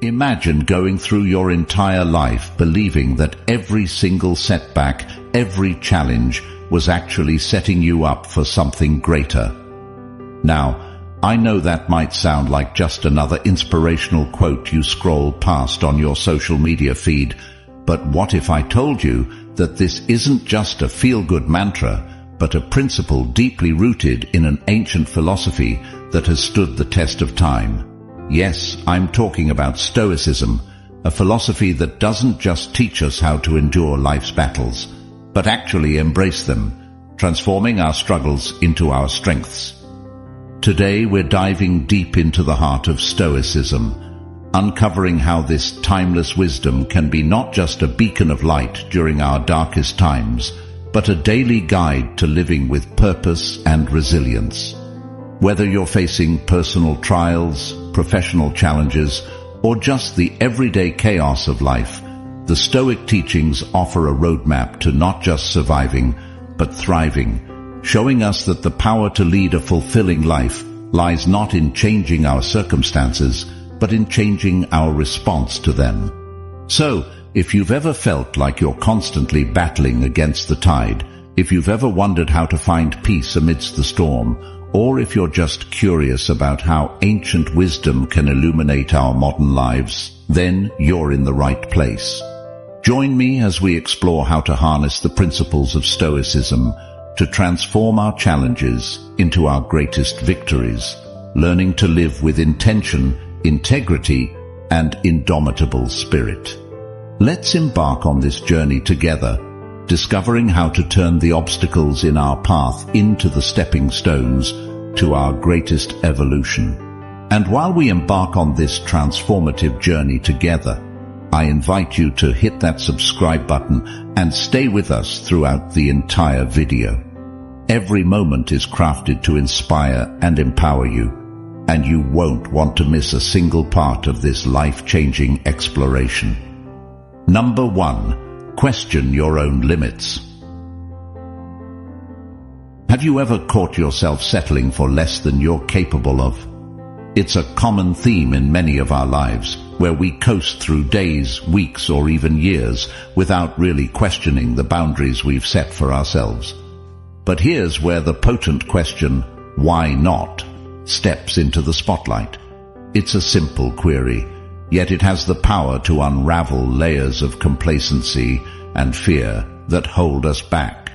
Imagine going through your entire life believing that every single setback, every challenge, was actually setting you up for something greater. Now, I know that might sound like just another inspirational quote you scroll past on your social media feed, but what if I told you that this isn't just a feel-good mantra, but a principle deeply rooted in an ancient philosophy that has stood the test of time? Yes, I'm talking about Stoicism, a philosophy that doesn't just teach us how to endure life's battles, but actually embrace them, transforming our struggles into our strengths. Today we're diving deep into the heart of Stoicism, uncovering how this timeless wisdom can be not just a beacon of light during our darkest times, but a daily guide to living with purpose and resilience. Whether you're facing personal trials, professional challenges, or just the everyday chaos of life, the Stoic teachings offer a roadmap to not just surviving, but thriving, showing us that the power to lead a fulfilling life lies not in changing our circumstances, but in changing our response to them. So, if you've ever felt like you're constantly battling against the tide, if you've ever wondered how to find peace amidst the storm, or if you're just curious about how ancient wisdom can illuminate our modern lives, then you're in the right place. Join me as we explore how to harness the principles of Stoicism to transform our challenges into our greatest victories, learning to live with intention, integrity, and indomitable spirit. Let's embark on this journey together, discovering how to turn the obstacles in our path into the stepping stones to our greatest evolution. And while we embark on this transformative journey together, I invite you to hit that subscribe button and stay with us throughout the entire video. Every moment is crafted to inspire and empower you, and you won't want to miss a single part of this life-changing exploration. Number 1. Question your own limits. Have you ever caught yourself settling for less than you're capable of? It's a common theme in many of our lives, where we coast through days, weeks, or even years without really questioning the boundaries we've set for ourselves. But here's where the potent question, why not, steps into the spotlight. It's a simple query, yet it has the power to unravel layers of complacency and fear that hold us back.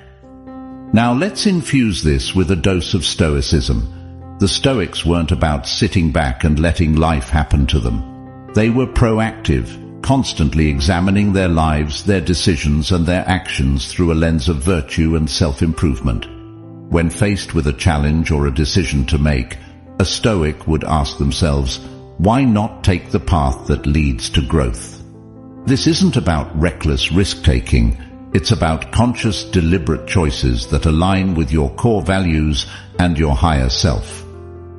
Now let's infuse this with a dose of Stoicism. The Stoics weren't about sitting back and letting life happen to them. They were proactive, constantly examining their lives, their decisions, and their actions through a lens of virtue and self-improvement. When faced with a challenge or a decision to make, a Stoic would ask themselves, why not take the path that leads to growth? This isn't about reckless risk-taking. It's about conscious, deliberate choices that align with your core values and your higher self.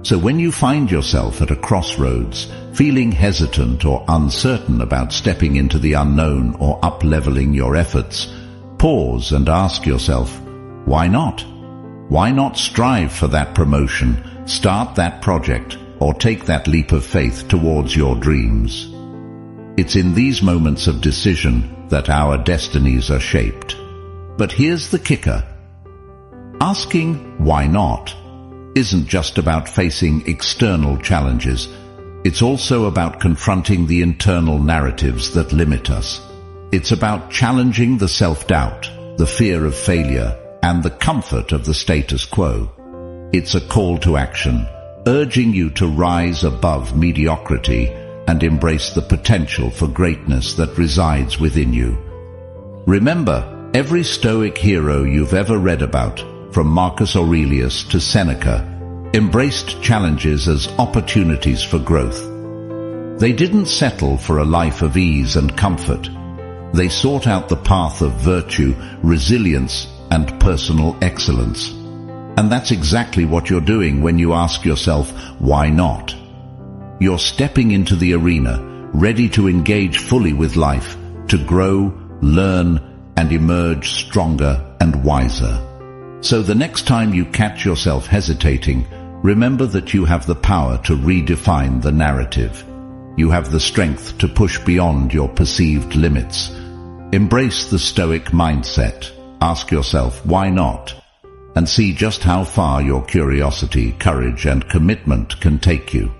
So when you find yourself at a crossroads, feeling hesitant or uncertain about stepping into the unknown or up-leveling your efforts, pause and ask yourself, why not? Why not strive for that promotion, start that project, or take that leap of faith towards your dreams? It's in these moments of decision that our destinies are shaped. But here's the kicker. Asking why not isn't just about facing external challenges. It's also about confronting the internal narratives that limit us. It's about challenging the self-doubt, the fear of failure, and the comfort of the status quo. It's a call to action, urging you to rise above mediocrity and embrace the potential for greatness that resides within you. Remember, every Stoic hero you've ever read about, from Marcus Aurelius to Seneca, embraced challenges as opportunities for growth. They didn't settle for a life of ease and comfort. They sought out the path of virtue, resilience, and personal excellence. And that's exactly what you're doing when you ask yourself, why not? You're stepping into the arena, ready to engage fully with life, to grow, learn, and emerge stronger and wiser. So the next time you catch yourself hesitating, remember that you have the power to redefine the narrative. You have the strength to push beyond your perceived limits. Embrace the Stoic mindset. Ask yourself, why not? And see just how far your curiosity, courage, and commitment can take you.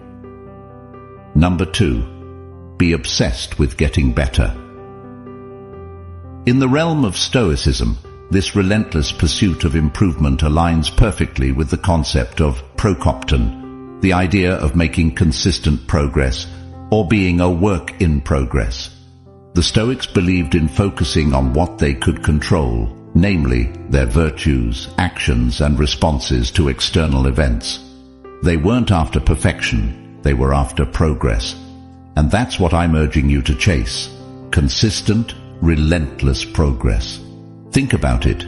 Number 2. Be obsessed with getting better. In the realm of Stoicism, this relentless pursuit of improvement aligns perfectly with the concept of prokopton, the idea of making consistent progress or being a work in progress. The Stoics believed in focusing on what they could control, namely their virtues, actions, and responses to external events. They weren't after perfection, they were after progress. And that's what I'm urging you to chase: consistent, relentless progress. Think about it.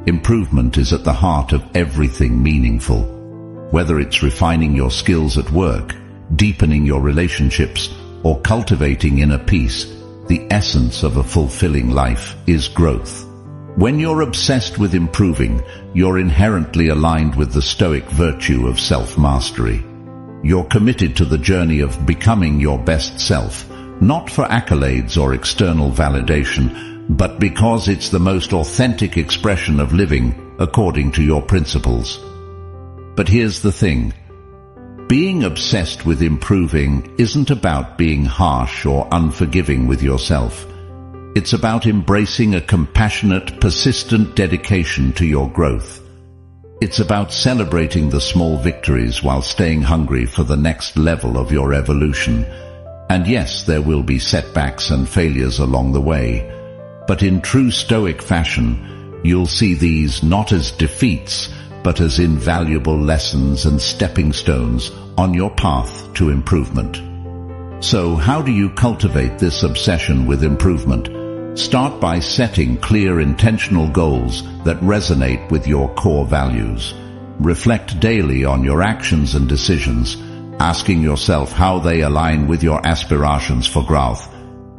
Improvement is at the heart of everything meaningful. Whether it's refining your skills at work, deepening your relationships, or cultivating inner peace, the essence of a fulfilling life is growth. When you're obsessed with improving, you're inherently aligned with the Stoic virtue of self-mastery. You're committed to the journey of becoming your best self, not for accolades or external validation, but because it's the most authentic expression of living according to your principles. But here's the thing. Being obsessed with improving isn't about being harsh or unforgiving with yourself. It's about embracing a compassionate, persistent dedication to your growth. It's about celebrating the small victories while staying hungry for the next level of your evolution. And yes, there will be setbacks and failures along the way. But in true Stoic fashion, you'll see these not as defeats, but as invaluable lessons and stepping stones on your path to improvement. So how do you cultivate this obsession with improvement? Start by setting clear, intentional goals that resonate with your core values. Reflect daily on your actions and decisions, asking yourself how they align with your aspirations for growth.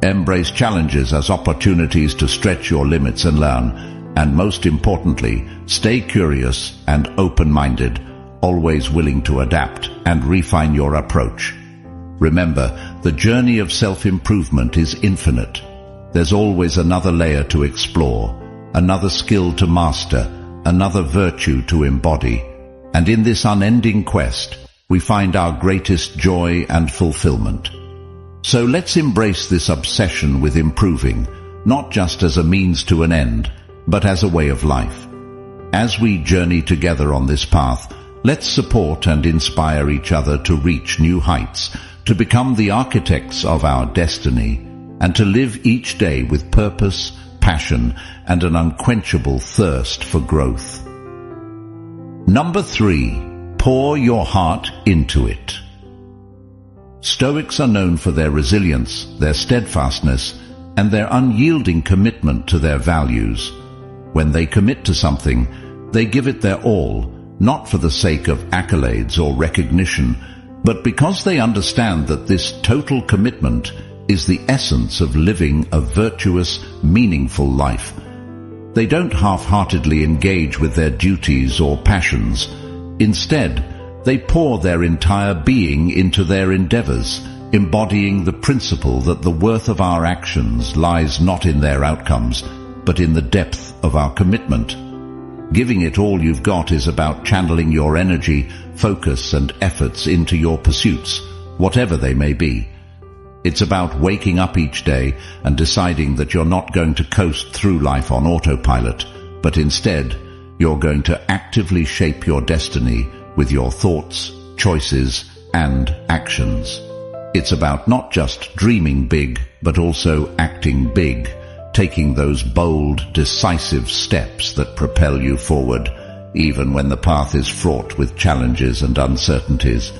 Embrace challenges as opportunities to stretch your limits and learn. And most importantly, stay curious and open-minded, always willing to adapt and refine your approach. Remember, the journey of self-improvement is infinite. There's always another layer to explore, another skill to master, another virtue to embody. And in this unending quest, we find our greatest joy and fulfillment. So let's embrace this obsession with improving, not just as a means to an end, but as a way of life. As we journey together on this path, let's support and inspire each other to reach new heights, to become the architects of our destiny, and to live each day with purpose, passion, and an unquenchable thirst for growth. Number 3. Pour your heart into it. Stoics are known for their resilience, their steadfastness, and their unyielding commitment to their values. When they commit to something, they give it their all, not for the sake of accolades or recognition, but because they understand that this total commitment is the essence of living a virtuous, meaningful life. They don't half-heartedly engage with their duties or passions. Instead, they pour their entire being into their endeavors, embodying the principle that the worth of our actions lies not in their outcomes, but in the depth of our commitment. Giving it all you've got is about channeling your energy, focus, and efforts into your pursuits, whatever they may be. It's about waking up each day and deciding that you're not going to coast through life on autopilot, but instead, you're going to actively shape your destiny with your thoughts, choices, and actions. It's about not just dreaming big, but also acting big, taking those bold, decisive steps that propel you forward, even when the path is fraught with challenges and uncertainties.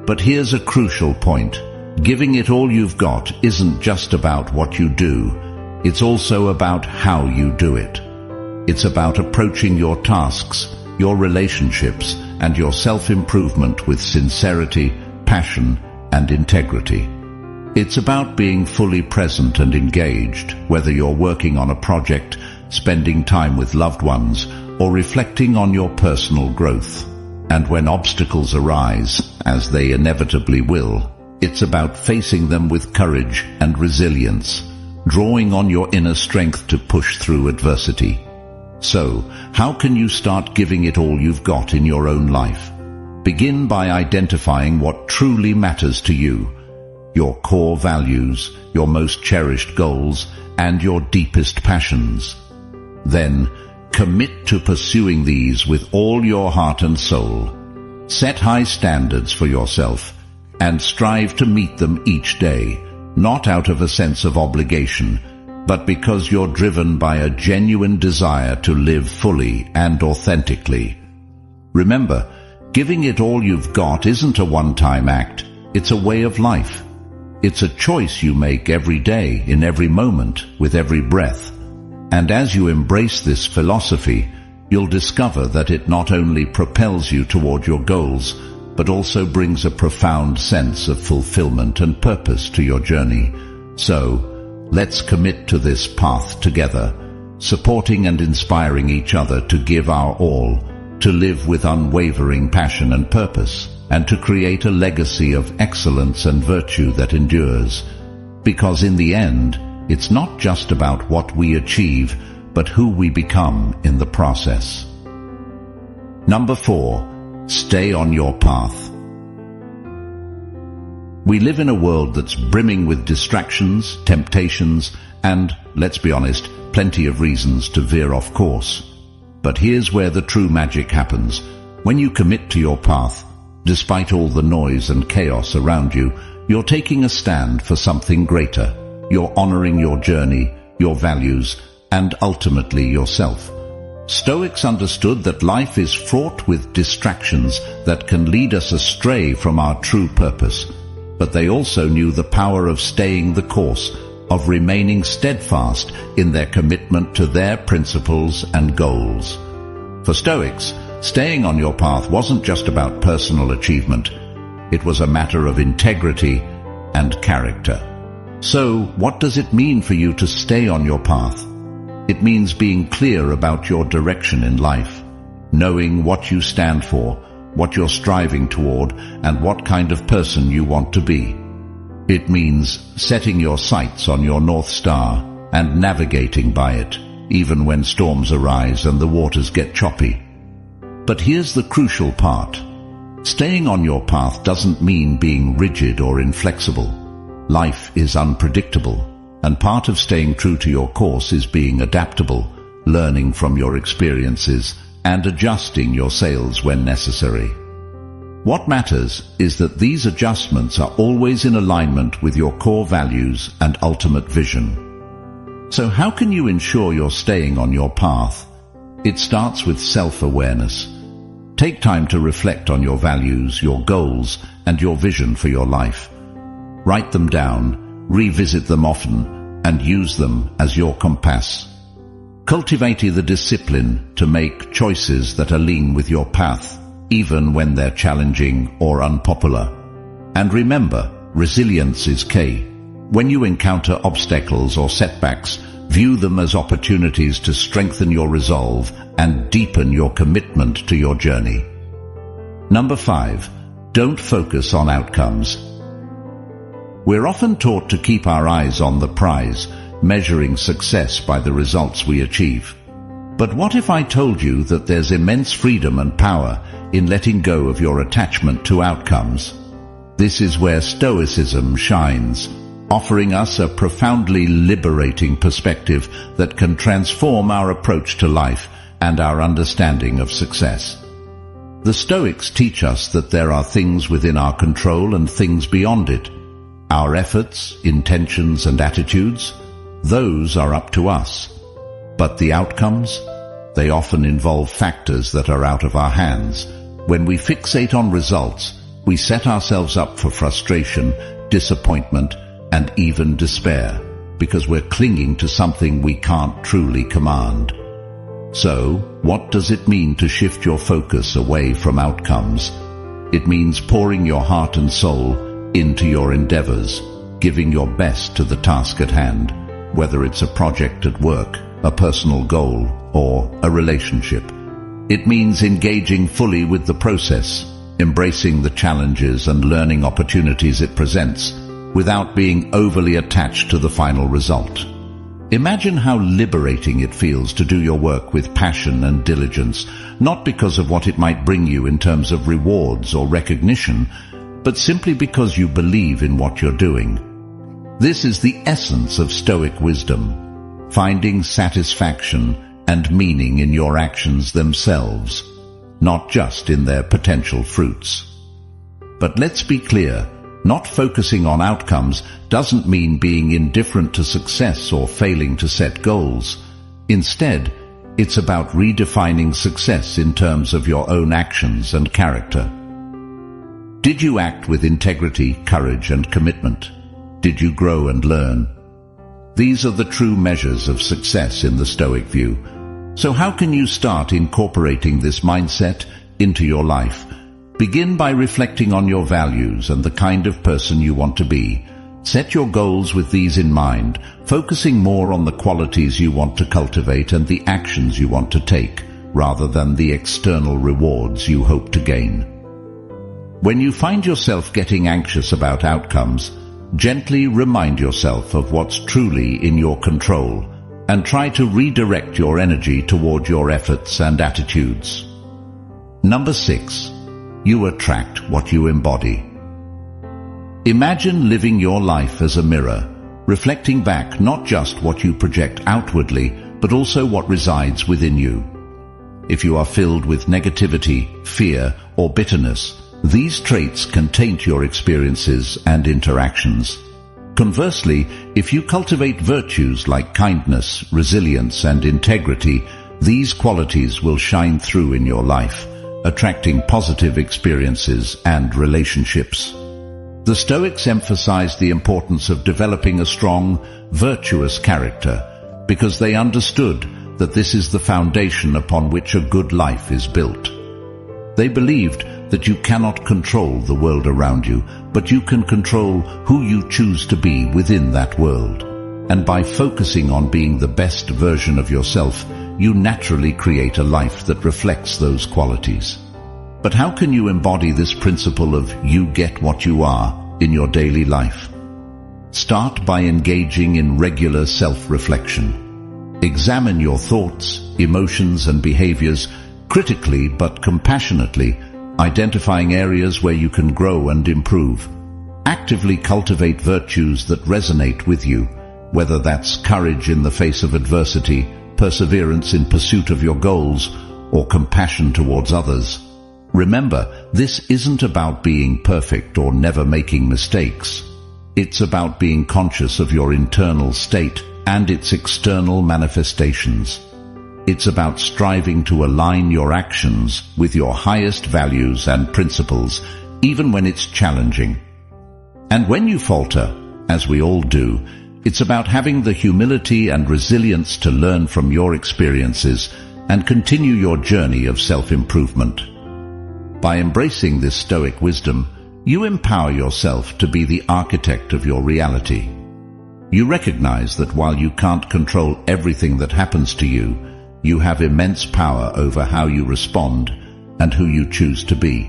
But here's a crucial point. Giving it all you've got isn't just about what you do, it's also about how you do it. It's about approaching your tasks, your relationships, and your self-improvement with sincerity, passion, and integrity. It's about being fully present and engaged, whether you're working on a project, spending time with loved ones, or reflecting on your personal growth. And when obstacles arise, as they inevitably will, It's about facing them with courage and resilience, drawing on your inner strength to push through adversity. So, how can you start giving it all you've got in your own life? Begin by identifying what truly matters to you, your core values, your most cherished goals, and your deepest passions. Then, commit to pursuing these with all your heart and soul. Set high standards for yourself, and strive to meet them each day, not out of a sense of obligation, but because you're driven by a genuine desire to live fully and authentically. Remember, giving it all you've got isn't a one-time act, it's a way of life. It's a choice you make every day, in every moment, with every breath. And as you embrace this philosophy, you'll discover that it not only propels you toward your goals, but also brings a profound sense of fulfillment and purpose to your journey. So, let's commit to this path together, supporting and inspiring each other to give our all, to live with unwavering passion and purpose, and to create a legacy of excellence and virtue that endures. Because in the end, it's not just about what we achieve, but who we become in the process. Number 4, stay on your path. We live in a world that's brimming with distractions, temptations, and, let's be honest, plenty of reasons to veer off course. But here's where the true magic happens. When you commit to your path, despite all the noise and chaos around you, you're taking a stand for something greater. You're honoring your journey, your values, and ultimately yourself. Stoics understood that life is fraught with distractions that can lead us astray from our true purpose, but they also knew the power of staying the course, of remaining steadfast in their commitment to their principles and goals. For Stoics, staying on your path wasn't just about personal achievement. It was a matter of integrity and character. So, what does it mean for you to stay on your path? It means being clear about your direction in life, knowing what you stand for, what you're striving toward, and what kind of person you want to be. It means setting your sights on your North Star and navigating by it, even when storms arise and the waters get choppy. But here's the crucial part. Staying on your path doesn't mean being rigid or inflexible. Life is unpredictable, and part of staying true to your course is being adaptable, learning from your experiences, and adjusting your sails when necessary. What matters is that these adjustments are always in alignment with your core values and ultimate vision. So how can you ensure you're staying on your path? It starts with self-awareness. Take time to reflect on your values, your goals, and your vision for your life. Write them down, revisit them often, and use them as your compass. Cultivate the discipline to make choices that align with your path, even when they're challenging or unpopular. And remember, resilience is key. When you encounter obstacles or setbacks, view them as opportunities to strengthen your resolve and deepen your commitment to your journey. Number 5, don't focus on outcomes. We're often taught to keep our eyes on the prize, measuring success by the results we achieve. But what if I told you that there's immense freedom and power in letting go of your attachment to outcomes? This is where Stoicism shines, offering us a profoundly liberating perspective that can transform our approach to life and our understanding of success. The Stoics teach us that there are things within our control and things beyond it. Our efforts, intentions, and attitudes, those are up to us. But the outcomes? They often involve factors that are out of our hands. When we fixate on results, we set ourselves up for frustration, disappointment, and even despair, because we're clinging to something we can't truly command. So, what does it mean to shift your focus away from outcomes? It means pouring your heart and soul into your endeavors, giving your best to the task at hand, whether it's a project at work, a personal goal, or a relationship. It means engaging fully with the process, embracing the challenges and learning opportunities it presents, without being overly attached to the final result. Imagine how liberating it feels to do your work with passion and diligence, not because of what it might bring you in terms of rewards or recognition, but simply because you believe in what you're doing. This is the essence of Stoic wisdom, finding satisfaction and meaning in your actions themselves, not just in their potential fruits. But let's be clear, not focusing on outcomes doesn't mean being indifferent to success or failing to set goals. Instead, it's about redefining success in terms of your own actions and character. Did you act with integrity, courage, and commitment? Did you grow and learn? These are the true measures of success in the Stoic view. So how can you start incorporating this mindset into your life? Begin by reflecting on your values and the kind of person you want to be. Set your goals with these in mind, focusing more on the qualities you want to cultivate and the actions you want to take, rather than the external rewards you hope to gain. When you find yourself getting anxious about outcomes, gently remind yourself of what's truly in your control, and try to redirect your energy toward your efforts and attitudes. Number 6. You attract what you embody. Imagine living your life as a mirror, reflecting back not just what you project outwardly, but also what resides within you. If you are filled with negativity, fear, or bitterness, these traits can taint your experiences and interactions. Conversely, if you cultivate virtues like kindness, resilience, and integrity, these qualities will shine through in your life, attracting positive experiences and relationships. The Stoics emphasize the importance of developing a strong, virtuous character, because they understood that this is the foundation upon which a good life is built. They believed that you cannot control the world around you, but you can control who you choose to be within that world. And by focusing on being the best version of yourself, you naturally create a life that reflects those qualities. But how can you embody this principle of you get what you are in your daily life? Start by engaging in regular self-reflection. Examine your thoughts, emotions, and behaviors critically but compassionately, identifying areas where you can grow and improve. Actively cultivate virtues that resonate with you, whether that's courage in the face of adversity, perseverance in pursuit of your goals, or compassion towards others. Remember, this isn't about being perfect or never making mistakes. It's about being conscious of your internal state and its external manifestations. It's about striving to align your actions with your highest values and principles, even when it's challenging. And when you falter, as we all do, it's about having the humility and resilience to learn from your experiences and continue your journey of self-improvement. By embracing this Stoic wisdom, you empower yourself to be the architect of your reality. You recognize that while you can't control everything that happens to you, you have immense power over how you respond and who you choose to be.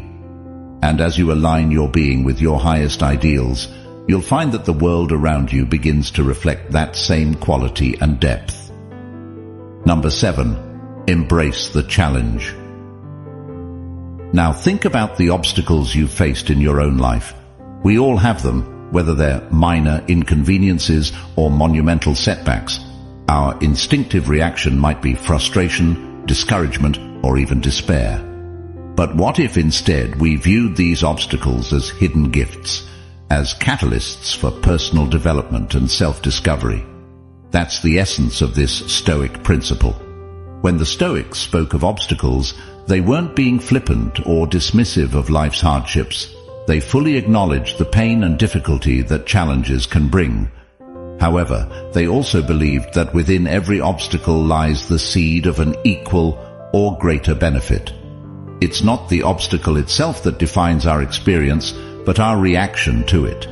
And as you align your being with your highest ideals, you'll find that the world around you begins to reflect that same quality and depth. Number 7. Embrace the challenge. Now think about the obstacles you've faced in your own life. We all have them, whether they're minor inconveniences or monumental setbacks. Our instinctive reaction might be frustration, discouragement, or even despair. But what if instead we viewed these obstacles as hidden gifts, as catalysts for personal development and self-discovery? That's the essence of this Stoic principle. When the Stoics spoke of obstacles, they weren't being flippant or dismissive of life's hardships. They fully acknowledged the pain and difficulty that challenges can bring. However, they also believed that within every obstacle lies the seed of an equal or greater benefit. It's not the obstacle itself that defines our experience, but our reaction to it.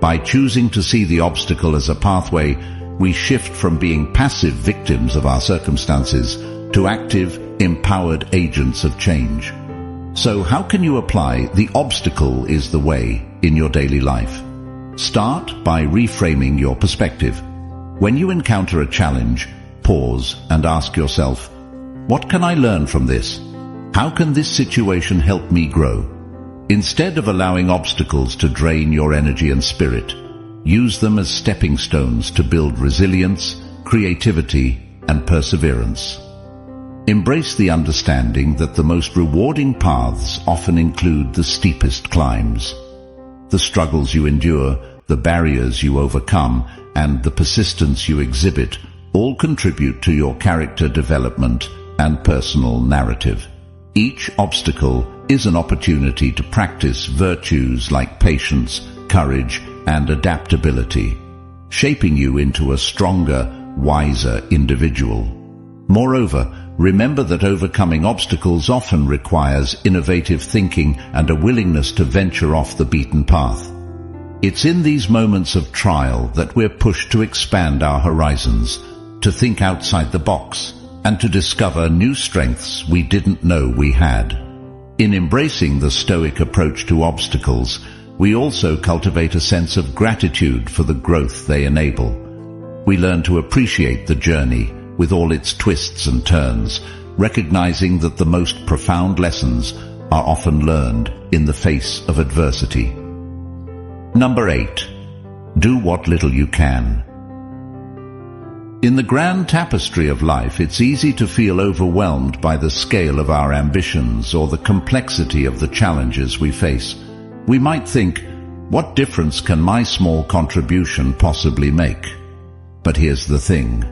By choosing to see the obstacle as a pathway, we shift from being passive victims of our circumstances to active, empowered agents of change. So how can you apply "the obstacle is the way" in your daily life? Start by reframing your perspective. When you encounter a challenge, pause and ask yourself, what can I learn from this? How can this situation help me grow? Instead of allowing obstacles to drain your energy and spirit, use them as stepping stones to build resilience, creativity, and perseverance. Embrace the understanding that the most rewarding paths often include the steepest climbs. The struggles you endure, the barriers you overcome, and the persistence you exhibit all contribute to your character development and personal narrative. Each obstacle is an opportunity to practice virtues like patience, courage, and adaptability, shaping you into a stronger, wiser individual. Moreover, remember that overcoming obstacles often requires innovative thinking and a willingness to venture off the beaten path. It's in these moments of trial that we're pushed to expand our horizons, to think outside the box, and to discover new strengths we didn't know we had. In embracing the Stoic approach to obstacles, we also cultivate a sense of gratitude for the growth they enable. We learn to appreciate the journey, with all its twists and turns, recognizing that the most profound lessons are often learned in the face of adversity. Number 8. Do what little you can. In the grand tapestry of life, it's easy to feel overwhelmed by the scale of our ambitions or the complexity of the challenges we face. We might think, what difference can my small contribution possibly make? But here's the thing.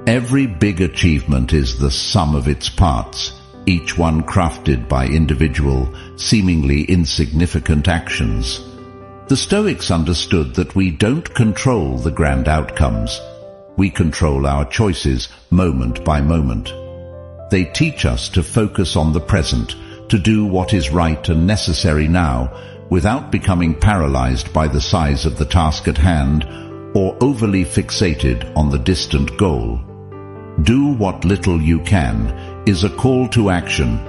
Every big achievement is the sum of its parts, each one crafted by individual, seemingly insignificant actions. The Stoics understood that we don't control the grand outcomes. We control our choices moment by moment. They teach us to focus on the present, to do what is right and necessary now, without becoming paralyzed by the size of the task at hand or overly fixated on the distant goal. Do what little you can is a call to action,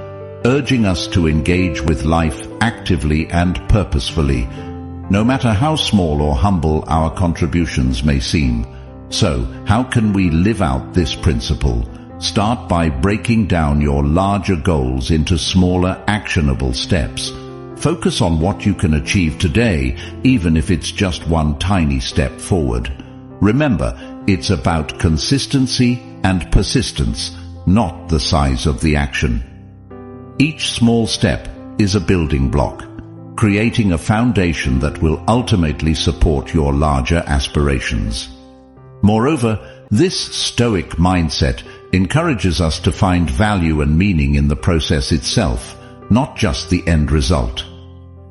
urging us to engage with life actively and purposefully, no matter how small or humble our contributions may seem. So, how can we live out this principle? Start by breaking down your larger goals into smaller, actionable steps. Focus on what you can achieve today, even if it's just one tiny step forward. Remember, it's about consistency and persistence, not the size of the action. Each small step is a building block, creating a foundation that will ultimately support your larger aspirations. Moreover, this Stoic mindset encourages us to find value and meaning in the process itself, not just the end result.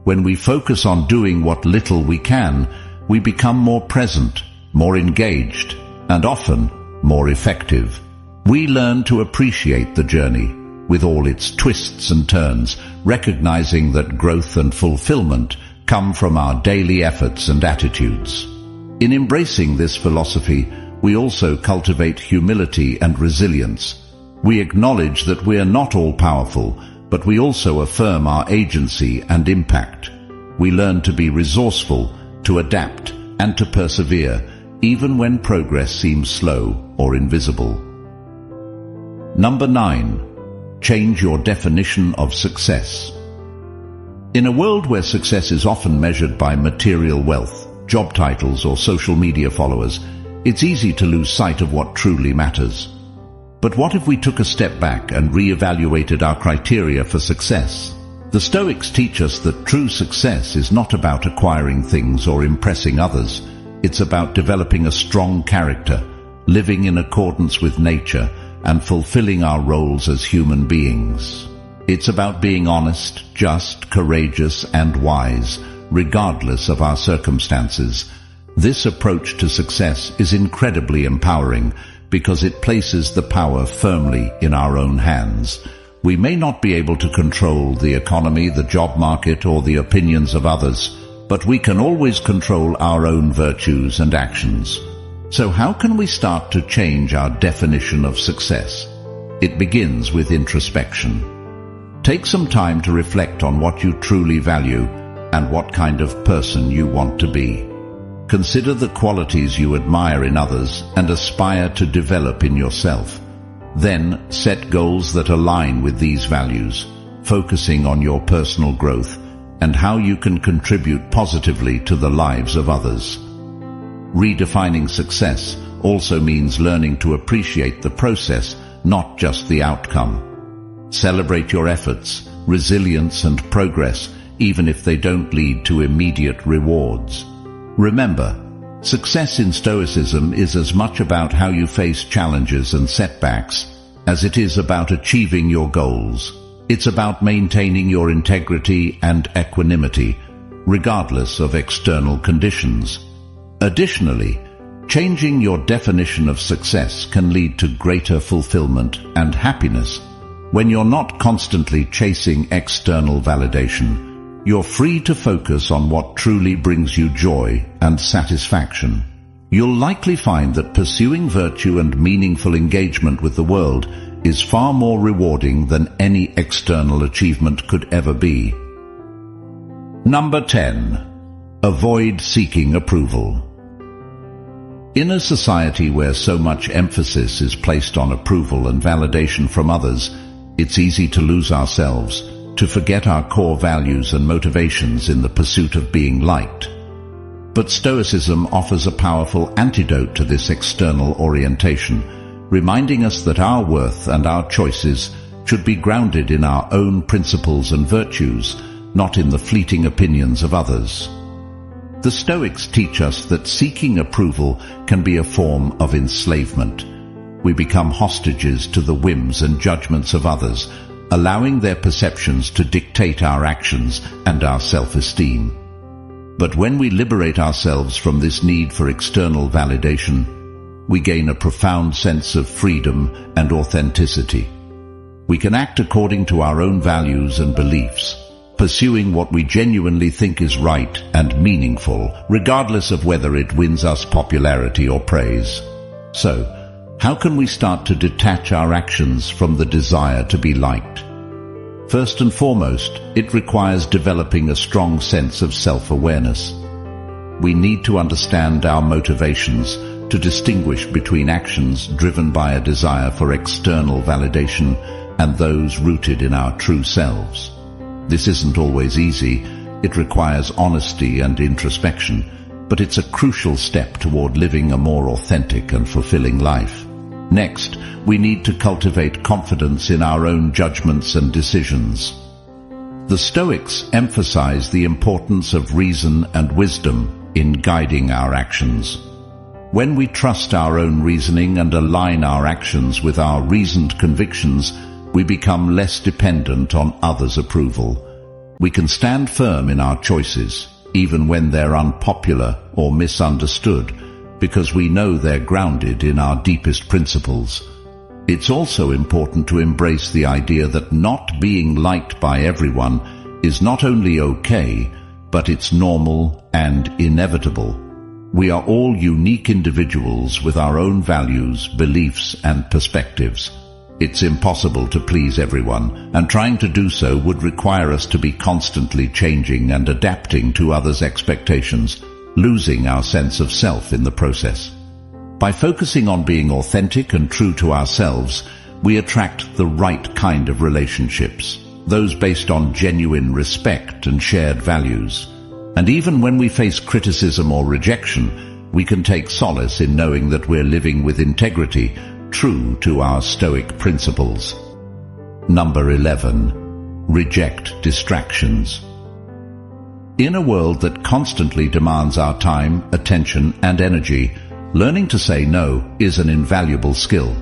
When we focus on doing what little we can, we become more present, more engaged, and often more effective. We learn to appreciate the journey, with all its twists and turns, recognizing that growth and fulfillment come from our daily efforts and attitudes. In embracing this philosophy, we also cultivate humility and resilience. We acknowledge that we are not all-powerful, but we also affirm our agency and impact. We learn to be resourceful, to adapt, and to persevere, even when progress seems slow or invisible. Number 9. Change your definition of success. In a world where success is often measured by material wealth, job titles, or social media followers, it's easy to lose sight of what truly matters. But what if we took a step back and re-evaluated our criteria for success? The Stoics teach us that true success is not about acquiring things or impressing others. It's about developing a strong character, living in accordance with nature, and fulfilling our roles as human beings. It's about being honest, just, courageous, and wise, regardless of our circumstances. This approach to success is incredibly empowering because it places the power firmly in our own hands. We may not be able to control the economy, the job market, or the opinions of others, but we can always control our own virtues and actions. So how can we start to change our definition of success? It begins with introspection. Take some time to reflect on what you truly value and what kind of person you want to be. Consider the qualities you admire in others and aspire to develop in yourself. Then set goals that align with these values, focusing on your personal growth and how you can contribute positively to the lives of others. Redefining success also means learning to appreciate the process, not just the outcome. Celebrate your efforts, resilience and progress, even if they don't lead to immediate rewards. Remember, success in Stoicism is as much about how you face challenges and setbacks as it is about achieving your goals. It's about maintaining your integrity and equanimity, regardless of external conditions. Additionally, changing your definition of success can lead to greater fulfillment and happiness. When you're not constantly chasing external validation, you're free to focus on what truly brings you joy and satisfaction. You'll likely find that pursuing virtue and meaningful engagement with the world is far more rewarding than any external achievement could ever be. Number 10. Avoid seeking approval. In a society where so much emphasis is placed on approval and validation from others, it's easy to lose ourselves, to forget our core values and motivations in the pursuit of being liked. But Stoicism offers a powerful antidote to this external orientation, reminding us that our worth and our choices should be grounded in our own principles and virtues, not in the fleeting opinions of others. The Stoics teach us that seeking approval can be a form of enslavement. We become hostages to the whims and judgments of others, allowing their perceptions to dictate our actions and our self-esteem. But when we liberate ourselves from this need for external validation, we gain a profound sense of freedom and authenticity. We can act according to our own values and beliefs, pursuing what we genuinely think is right and meaningful, regardless of whether it wins us popularity or praise. So, how can we start to detach our actions from the desire to be liked? First and foremost, it requires developing a strong sense of self-awareness. We need to understand our motivations to distinguish between actions driven by a desire for external validation and those rooted in our true selves. This isn't always easy. It requires honesty and introspection, but it's a crucial step toward living a more authentic and fulfilling life. Next, we need to cultivate confidence in our own judgments and decisions. The Stoics emphasize the importance of reason and wisdom in guiding our actions. When we trust our own reasoning and align our actions with our reasoned convictions, we become less dependent on others' approval. We can stand firm in our choices, even when they're unpopular or misunderstood, because we know they're grounded in our deepest principles. It's also important to embrace the idea that not being liked by everyone is not only okay, but it's normal and inevitable. We are all unique individuals with our own values, beliefs, and perspectives. It's impossible to please everyone, and trying to do so would require us to be constantly changing and adapting to others' expectations, losing our sense of self in the process. By focusing on being authentic and true to ourselves, we attract the right kind of relationships, those based on genuine respect and shared values. And even when we face criticism or rejection, we can take solace in knowing that we're living with integrity, true to our Stoic principles. Number 11. Reject distractions. In a world that constantly demands our time, attention, and energy, learning to say no is an invaluable skill.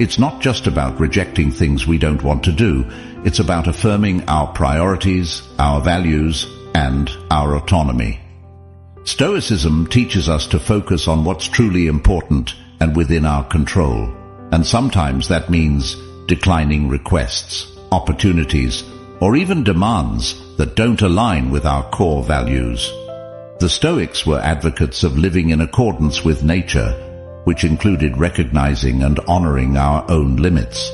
It's not just about rejecting things we don't want to do. It's about affirming our priorities, our values, and our autonomy. Stoicism teaches us to focus on what's truly important and within our control. And sometimes that means declining requests, opportunities, or even demands that don't align with our core values. The Stoics were advocates of living in accordance with nature, which included recognizing and honoring our own limits.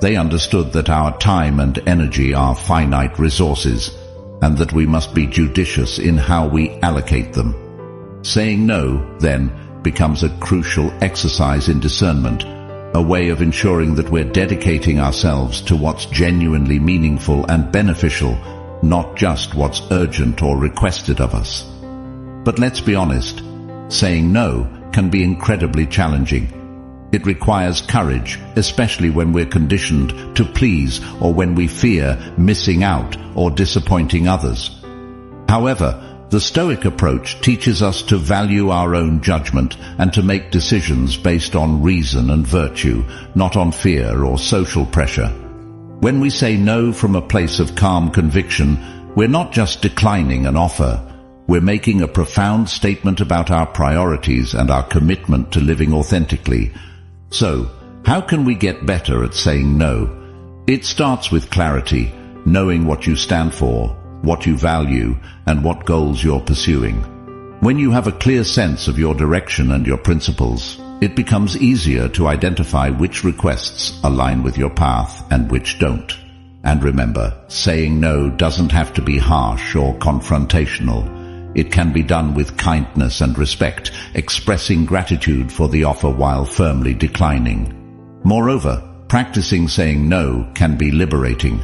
They understood that our time and energy are finite resources, and that we must be judicious in how we allocate them. Saying no, then, becomes a crucial exercise in discernment, a way of ensuring that we're dedicating ourselves to what's genuinely meaningful and beneficial, not just what's urgent or requested of us. But let's be honest, saying no can be incredibly challenging. It requires courage, especially when we're conditioned to please or when we fear missing out or disappointing others. However, the Stoic approach teaches us to value our own judgment and to make decisions based on reason and virtue, not on fear or social pressure. When we say no from a place of calm conviction, we're not just declining an offer. We're making a profound statement about our priorities and our commitment to living authentically. So, how can we get better at saying no? It starts with clarity, knowing what you stand for, what you value, and what goals you're pursuing. When you have a clear sense of your direction and your principles, it becomes easier to identify which requests align with your path and which don't. And remember, saying no doesn't have to be harsh or confrontational. It can be done with kindness and respect, expressing gratitude for the offer while firmly declining. Moreover, practicing saying no can be liberating.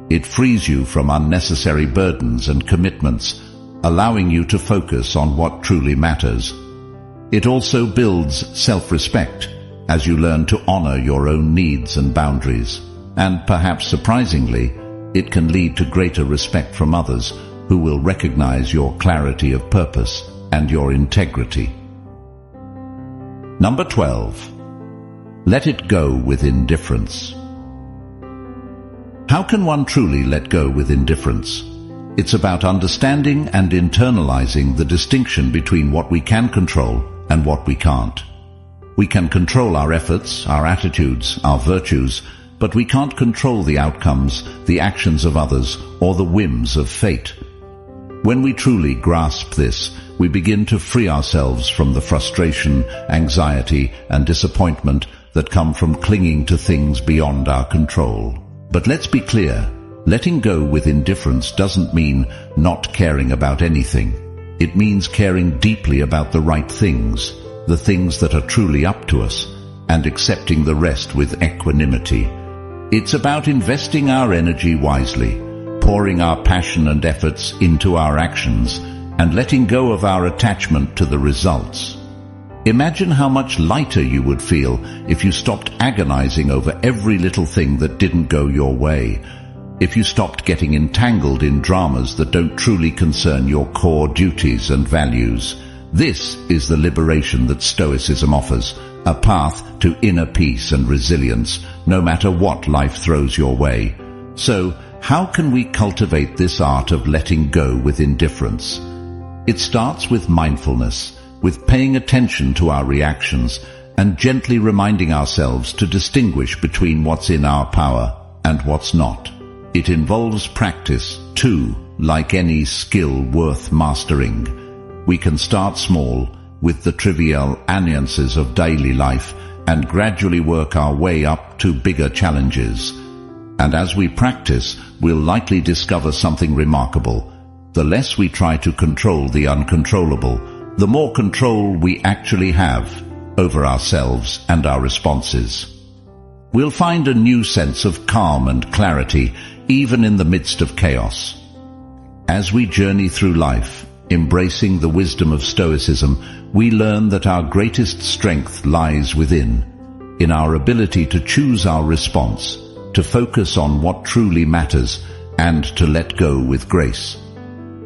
It frees you from unnecessary burdens and commitments, allowing you to focus on what truly matters. It also builds self-respect as you learn to honor your own needs and boundaries. And perhaps surprisingly, it can lead to greater respect from others, who will recognize your clarity of purpose and your integrity. Number 12. Let it go with indifference. How can one truly let go with indifference? It's about understanding and internalizing the distinction between what we can control and what we can't. We can control our efforts, our attitudes, our virtues, but we can't control the outcomes, the actions of others, or the whims of fate. When we truly grasp this, we begin to free ourselves from the frustration, anxiety, and disappointment that come from clinging to things beyond our control. But let's be clear, letting go with indifference doesn't mean not caring about anything. It means caring deeply about the right things, the things that are truly up to us, and accepting the rest with equanimity. It's about investing our energy wisely, pouring our passion and efforts into our actions, and letting go of our attachment to the results. Imagine how much lighter you would feel if you stopped agonizing over every little thing that didn't go your way, if you stopped getting entangled in dramas that don't truly concern your core duties and values. This is the liberation that Stoicism offers, a path to inner peace and resilience, no matter what life throws your way. So, how can we cultivate this art of letting go with indifference? It starts with mindfulness, with paying attention to our reactions and gently reminding ourselves to distinguish between what's in our power and what's not. It involves practice, too, like any skill worth mastering. We can start small, with the trivial annoyances of daily life, and gradually work our way up to bigger challenges. And as we practice, we'll likely discover something remarkable. The less we try to control the uncontrollable, the more control we actually have over ourselves and our responses. We'll find a new sense of calm and clarity, even in the midst of chaos. As we journey through life, embracing the wisdom of Stoicism, we learn that our greatest strength lies within, in our ability to choose our response, to focus on what truly matters, and to let go with grace.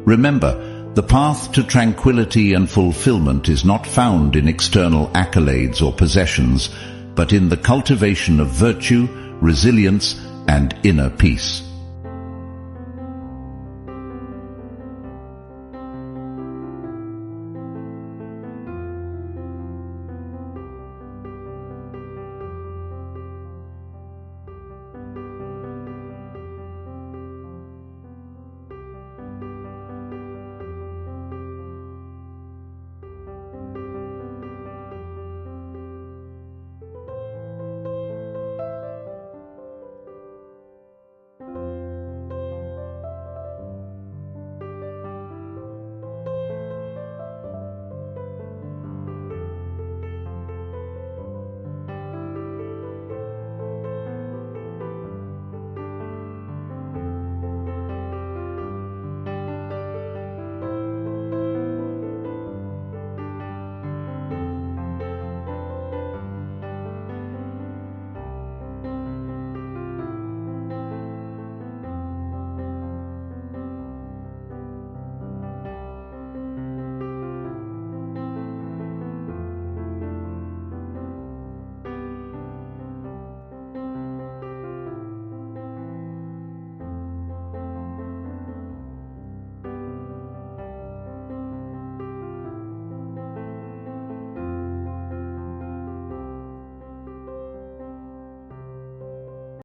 Remember, the path to tranquility and fulfillment is not found in external accolades or possessions, but in the cultivation of virtue, resilience, and inner peace.